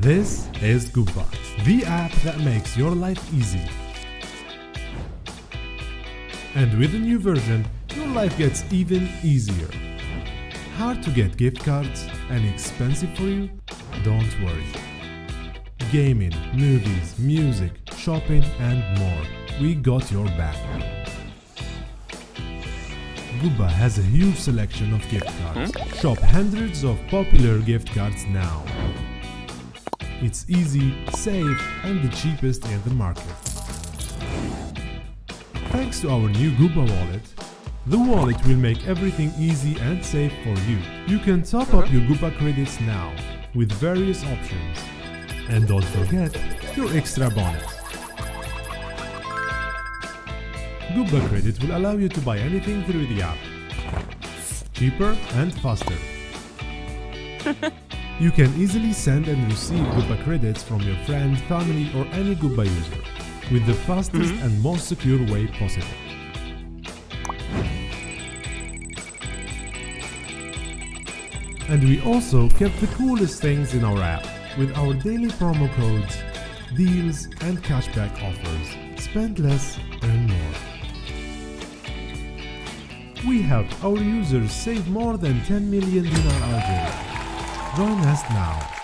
This is Goubba, the app that makes your life easy. And with the new version, your life gets even easier. Hard to get gift cards and expensive for you? Don't worry. Gaming, movies, music, shopping and more. We got your back. Goubba has a huge selection of gift cards. Shop hundreds of popular gift cards now. It's easy, safe and the cheapest in the market. Thanks to our new Goubba wallet, the wallet will make everything easy and safe for you. You can top up your Goubba credits now with various options. And don't forget your extra bonus. Goubba credit will allow you to buy anything through the app. Cheaper and faster. You can easily send and receive Goubba credits from your friend, family or any Goubba user with the fastest and most secure way possible. And we also kept the coolest things in our app with our daily promo codes, deals and cashback offers. Spend less, earn more. We helped our users save more than 10 million dinar a day. Join us now.